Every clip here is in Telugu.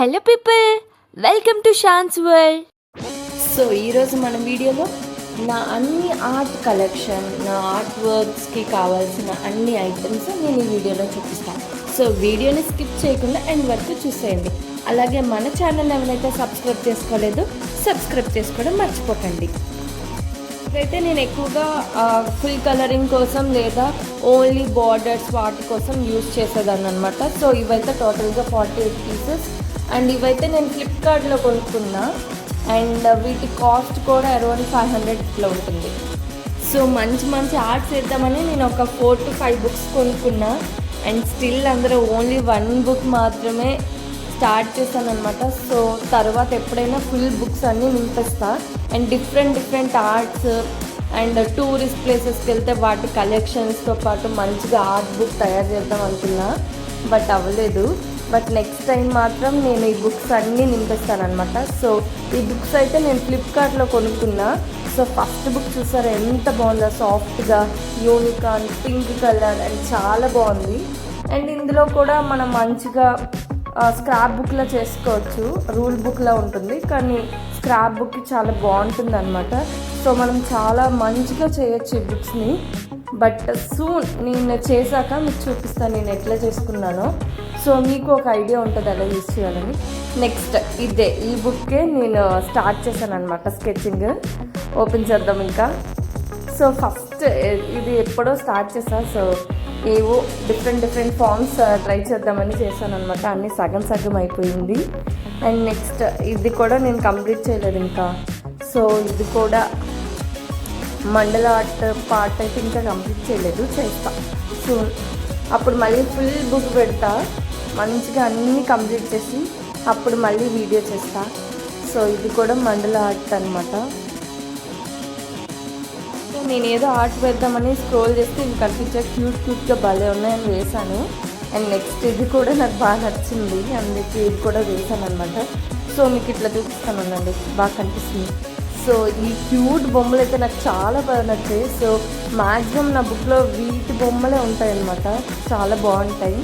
Hello people, welcome to Shan's world. So ఈరోజు మన వీడియోలో నా అన్ని ఆర్ట్ కలెక్షన్, నా ఆర్ట్ వర్క్స్కి కావాల్సిన అన్ని ఐటమ్స్ నేను ఈ వీడియోలో చూపిస్తాను. సో వీడియోని స్కిప్ చేయకుండా ఎండ్ వరకు చూసేయండి. అలాగే మన ఛానల్ ఎవరైతే సబ్స్క్రైబ్ చేసుకోలేదో సబ్స్క్రైబ్ చేసుకోవడం మర్చిపోకండి. ఇవైతే నేను ఎక్కువగా ఫుల్ కలరింగ్ కోసం లేదా ఓన్లీ బార్డర్స్ వాటి కోసం యూజ్ చేసేదాన్ని అనమాట. సో ఇవైతే టోటల్గా 48 పీసెస్ అండ్ ఇవైతే నేను ఫ్లిప్కార్ట్లో కొనుక్కున్నా అండ్ వీటి కాస్ట్ కూడా అరౌండ్ 500 ఇట్లా ఉంటుంది. సో మంచి మంచి ఆర్ట్స్ వేద్దామని నేను ఒక 4 to 5 బుక్స్ కొనుక్కున్నా అండ్ స్టిల్ అందరూ ఓన్లీ 1 బుక్ మాత్రమే స్టార్ట్ చేశాను అనమాట. సో తర్వాత ఎప్పుడైనా ఫుల్ బుక్స్ అన్నీ నింపేస్తా and different arts and tourist ప్లేసెస్కి వెళ్తే వాటి కలెక్షన్స్తో పాటు మంచిగా ఆర్ట్ బుక్ తయారు చేద్దాం అనుకున్నా, బట్ అవ్వలేదు. బట్ నెక్స్ట్ టైం మాత్రం నేను ఈ బుక్స్ అన్నీ నింపేస్తాను అనమాట. సో ఈ బుక్స్ అయితే నేను ఫ్లిప్కార్ట్లో కొనుక్కున్నా. సో ఫస్ట్ బుక్ చూసారా ఎంత బాగుందో, సాఫ్ట్గా యూనికార్న్ పింక్ కలర్ అండ్ చాలా బాగుంది. అండ్ ఇందులో కూడా మనం మంచిగా స్క్రాప్ బుక్లో చేసుకోవచ్చు, రూల్ బుక్లో ఉంటుంది కానీ స్క్రాప్ బుక్ చాలా బాగుంటుంది అనమాట. సో మనం చాలా మంచిగా చేయొచ్చు ఈ బుక్స్ని. బట్ సూన్ నేను చేశాక మీకు చూపిస్తాను నేను ఎట్లా చేసుకున్నానో. సో మీకు ఒక ఐడియా ఉంటుంది ఎలా యూజ్ చేయాలని. నెక్స్ట్ ఇదే ఈ బుక్కే నేను స్టార్ట్ చేశాను అనమాట స్కెచింగ్. ఓపెన్ చేద్దాం ఇంకా. సో ఫస్ట్ ఇది ఎప్పుడో స్టార్ట్ చేశాను. సో ఏవో డిఫరెంట్ ఫామ్స్ ట్రై చేద్దామని చేశాను అనమాట. అన్నీ సగం అయిపోయింది. అండ్ నెక్స్ట్ ఇది కూడా నేను కంప్లీట్ చేయలేదు ఇంకా. సో ఇది కూడా మండల ఆర్ట్ పార్ట్ అయితే ఇంకా కంప్లీట్ చేయలేదు, చేస్తా. సో అప్పుడు మళ్ళీ ఫుల్ బుక్ పెడతా, మంచిగా అన్నీ కంప్లీట్ చేసి అప్పుడు మళ్ళీ వీడియో చేస్తా. సో ఇది కూడా మండల ఆర్ట్ అనమాట. సో నేను ఏదో ఆర్ట్ వేద్దామని స్క్రోల్ చేస్తే ఇవి కనిపించే క్యూట్గా భలే ఉన్నాయని వేసాను. అండ్ నెక్స్ట్ ఇది కూడా నాకు బాగా నచ్చింది, అందుకే ఇది కూడా వేసాను అనమాట. సో మీకు ఇట్లా చూపిస్తాను అనండి, బాగా కనిపిస్తుంది. సో ఈ క్యూట్ బొమ్మలు అయితే నాకు చాలా బాగా నచ్చాయి. సో మ్యాక్సిమం నా బుక్లో వీటి బొమ్మలే ఉంటాయి అన్నమాట, చాలా బాగుంటాయి.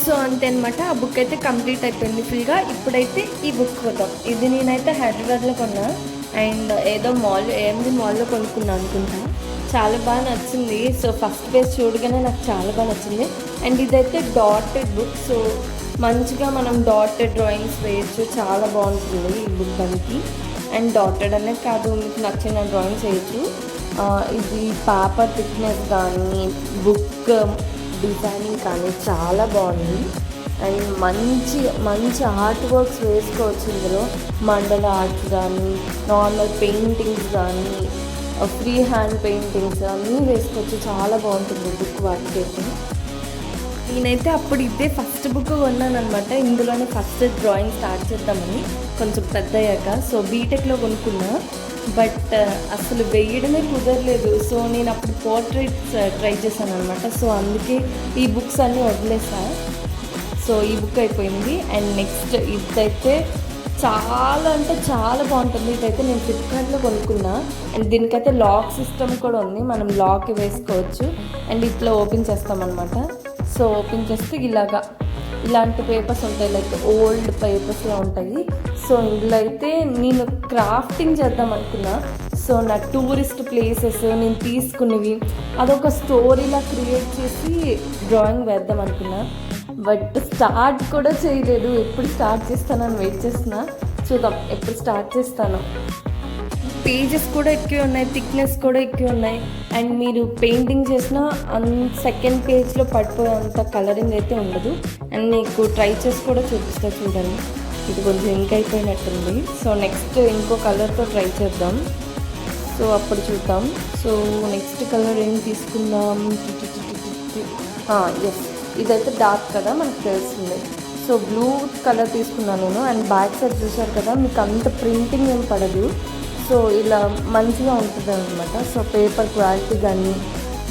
సో అంతే అనమాట, ఆ బుక్ అయితే కంప్లీట్ అయిపోయింది ఫుల్గా. ఇప్పుడైతే ఈ బుక్ వద్దాం. ఇది నేనైతే హైదరాబాద్లో కొన్నా అండ్ ఏదో మాల్లో కొనుక్కున్నా అనుకుంటా. చాలా బాగా నచ్చింది. సో ఫస్ట్ పేజ్ చూడగానే నాకు చాలా బాగా నచ్చింది. అండ్ ఇదైతే డాటెడ్ బుక్. సో మంచిగా మనం డాటెడ్ డ్రాయింగ్స్ వేయచ్చు, చాలా బాగుంటుంది ఈ బుక్ దానికి. అండ్ డాటెడ్ అనేది కాదు, మీకు నచ్చిన డ్రాయింగ్స్ వేయచ్చు. ఇది పేపర్ థిక్నెస్ కానీ బుక్ డిజైనింగ్ కానీ చాలా బాగుంది. అండ్ మంచి ఆర్ట్ వర్క్స్ వేసుకోవచ్చు ఇందులో. మండల ఆర్ట్స్ కానీ నార్మల్ పెయింటింగ్స్ కానీ ఫ్రీ హ్యాండ్ పెయింటింగ్స్ అన్నీ వేసుకోవచ్చు, చాలా బాగుంటుంది బుక్ వాటికైతే. నేనైతే అప్పుడు ఇదే ఫస్ట్ బుక్ కొన్నాను అనమాట. ఇందులోనే ఫస్ట్ డ్రాయింగ్ స్టార్ట్ చేద్దామని కొంచెం పెద్ద అయ్యాక. సో బీటెక్లో కొనుక్కున్నా, బట్ అసలు వేయడమే కుదరలేదు. సో నేను అప్పుడు పోర్ట్రేట్స్ ట్రై చేశాను అనమాట. సో అందుకే ఈ బుక్స్ అన్నీ వదిలేసా. సో ఈ బుక్ అయిపోయింది. అండ్ నెక్స్ట్ ఇదైతే చాలా అంటే చాలా బాగుంటుంది. ఇదైతే నేను ఫ్లిప్కార్ట్లో కొనుక్కున్నా. అండ్ దీనికైతే లాక్ సిస్టమ్ కూడా ఉంది, మనం లాక్ వేసుకోవచ్చు. అండ్ ఇట్లా ఓపెన్ చేస్తామన్నమాట. సో ఓపెన్ చేస్తే ఇలాంటి పేపర్స్ ఉంటాయి, లైక్ ఓల్డ్ పేపర్స్లో ఉంటాయి. సో ఇందులో అయితే నేను క్రాఫ్టింగ్ చేద్దాం అనుకున్నా. సో నా టూరిస్ట్ ప్లేసెస్ నేను తీసుకునేవి అదొక స్టోరీలా క్రియేట్ చేసి డ్రాయింగ్ వేద్దాం అనుకున్నా. బట్ స్టార్ట్ కూడా చేయలేదు. ఎప్పుడు స్టార్ట్ చేస్తానని వెయిట్ చేస్తున్నా. చూద్దాం ఎప్పుడు స్టార్ట్ చేస్తాను. పేజెస్ కూడా ఎక్కువ ఉన్నాయి, థిక్నెస్ కూడా ఎక్కువ ఉన్నాయి. అండ్ మీరు పెయింటింగ్ చేసిన సెకండ్ పేజ్లో పడిపోయేంత కలరింగ్ అయితే ఉండదు. అండ్ మీకు ట్రై చేసి కూడా చూపిస్తా చూడండి. ఇది కొంచెం ఇంక్ అయిపోయినట్టుంది. సో నెక్స్ట్ ఇంకో కలర్తో ట్రై చేద్దాం. సో అప్పుడు చూద్దాం. సో నెక్స్ట్ కలర్ ఏం తీసుకుందాం? ఎస్, ఇదైతే డార్క్ కదా, మనకు తెలుస్తుంది. సో బ్లూ కలర్ తీసుకున్నాను నేను. అండ్ బ్యాక్ సైడ్ చూసారు కదా, మీకు అంత ప్రింటింగ్ ఏం పడదు. సో ఇలా మంచిగా ఉంటుంది అనమాట. సో పేపర్ క్వాలిటీ కానీ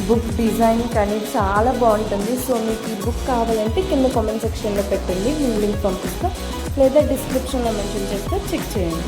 బుక్ డిజైన్ కానీ చాలా బాగుంటుంది. సో మీకు ఈ బుక్ కావాలంటే కింద కామెంట్ సెక్షన్లో పెట్టండి, నేను లింక్ పంపిస్తా, లేదా డిస్క్రిప్షన్లో మెన్షన్ చేస్తే చెక్ చేయండి.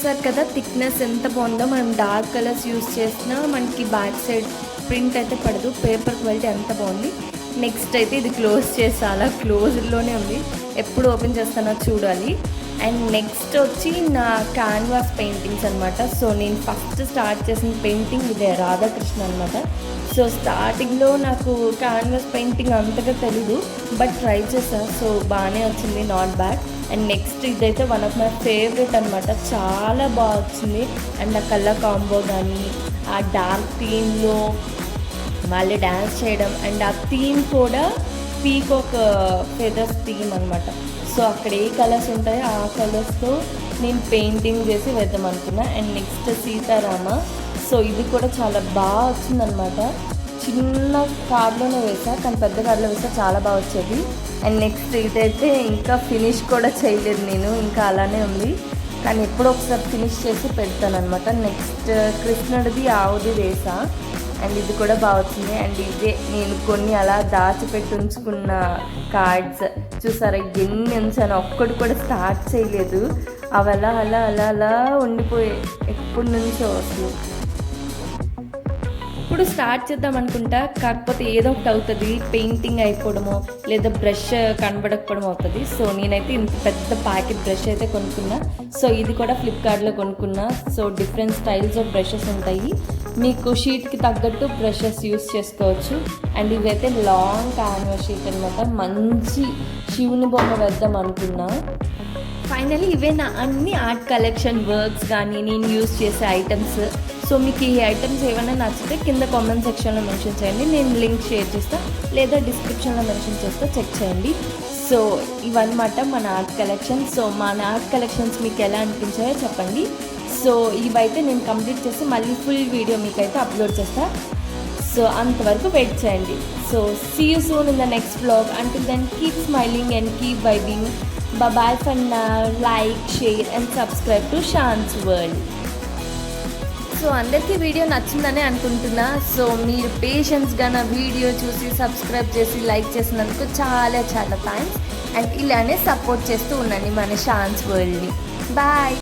చూసారు కదా థిక్నెస్ ఎంత బాగుందో. మనం డార్క్ కలర్స్ యూస్ చేసినా మనకి బ్యాక్ సైడ్ ప్రింట్ అయితే పడదు. పేపర్ క్వాలిటీ ఎంత బాగుంది. నెక్స్ట్ అయితే ఇది క్లోజ్ చేసి అలా క్లోజ్లోనే ఉంది, ఎప్పుడు ఓపెన్ చేస్తానో చూడాలి. అండ్ నెక్స్ట్ వచ్చి నా క్యాన్వాస్ పెయింటింగ్స్ అనమాట. సో నేను ఫస్ట్ స్టార్ట్ చేసిన పెయింటింగ్ ఇదే, రాధాకృష్ణ అనమాట. సో స్టార్టింగ్లో నాకు క్యాన్వాస్ పెయింటింగ్ అంతగా తెలీదు, బట్ ట్రై చేశాను. సో బాగానే వచ్చింది, నాట్ బ్యాడ్. అండ్ నెక్స్ట్ ఇదైతే వన్ ఆఫ్ మై ఫేవరెట్ అనమాట, చాలా బాగా వచ్చింది. అండ్ ఆ కలర్ కాంబో కానీ ఆ డార్క్ థీమ్లో వాళ్ళు డ్యాన్స్ చేయడం, అండ్ ఆ థీమ్ కూడా పీకాక్ ఫెదర్స్ థీమ్ అనమాట. సో అక్కడ ఏ కలర్స్ ఉంటాయో ఆ కలర్స్తో నేను పెయింటింగ్ చేసి వేద్దాం అనుకున్నా. And next Sitarama. సో ఇది కూడా చాలా బాగా వచ్చిందనమాట. చిన్న కార్లోనే వేసా, కానీ పెద్ద కార్లో వేసా చాలా బాగా వచ్చేది. అండ్ నెక్స్ట్ ఇదైతే ఇంకా ఫినిష్ కూడా చేయలేదు నేను, ఇంకా అలానే ఉంది, కానీ ఎప్పుడో ఒకసారి ఫినిష్ చేసి పెడతాను అనమాట. నెక్స్ట్ కృష్ణుడిది ఆవుది వేసా. అండ్ ఇది కూడా బాగా వచ్చింది. అండ్ ఇదే నేను కొన్ని అలా దాచిపెట్టి ఉంచుకున్న కార్డ్స్ చూసారా, ఎన్ని ఉంచాను, ఒక్కటి కూడా స్టార్ట్ చేయలేదు. అవి అలా అలా అలా అలా ఉండిపోయాయి ఎప్పటి నుంచో. అసలు ఇప్పుడు స్టార్ట్ చేద్దాం అనుకుంటా, కాకపోతే ఏదో ఒకటి అవుతుంది, పెయింటింగ్ అయిపోవడమో లేదా బ్రష్ కనబడకపోవడం అవుతుంది. సో నేనైతే ఇంత పెద్ద ప్యాకెట్ బ్రష్ అయితే కొనుక్కున్నా. సో ఇది కూడా ఫ్లిప్కార్ట్లో కొనుక్కున్నా. So different styles of brushes ఉంటాయి, మీకు షీట్కి తగ్గట్టు బ్రషెస్ యూస్ చేసుకోవచ్చు. అండ్ ఇవైతే లాంగ్ క్యాన్వాస్ షీట్ అనమాట. మంచి శివుని బొమ్మ వేద్దాం అనుకున్నా. ఫైనలీ ఇవే నా అన్ని ఆర్ట్ కలెక్షన్ వర్క్స్ కానీ నేను యూస్ చేసే ఐటమ్స్. సో మీకు ఈ ఐటమ్స్ ఏమైనా నచ్చితే కింద కామెంట్ సెక్షన్లో మెన్షన్ చేయండి, నేను లింక్ షేర్ చేస్తాను, లేదా డిస్క్రిప్షన్లో మెన్షన్ చేస్తే చెక్ చేయండి. సో ఇవన్నమాట మన ఆర్ట్ కలెక్షన్. సో మన ఆర్ట్ కలెక్షన్స్ మీకు ఎలా అనిపించాయో చెప్పండి. సో ఇవైతే నేను కంప్లీట్ చేసి మళ్ళీ ఫుల్ వీడియో మీకైతే అప్లోడ్ చేస్తా. సో అంతవరకు వెయిట్ చేయండి. So see you soon in the next vlog. Until then keep smiling and keep vibing. Bye for now. Like, share and subscribe to Shan's World. So అందరికీ వీడియో నచ్చిందని అనుకుంటున్నా. సో మీరు పేషెన్స్గా నా వీడియో చూసి సబ్స్క్రైబ్ చేసి లైక్ చేసినందుకు చాలా చాలా థ్యాంక్స్. అండ్ ఇలానే సపోర్ట్ చేస్తూ ఉండండి మన షాన్స్ వరల్డ్ని. బాయ్.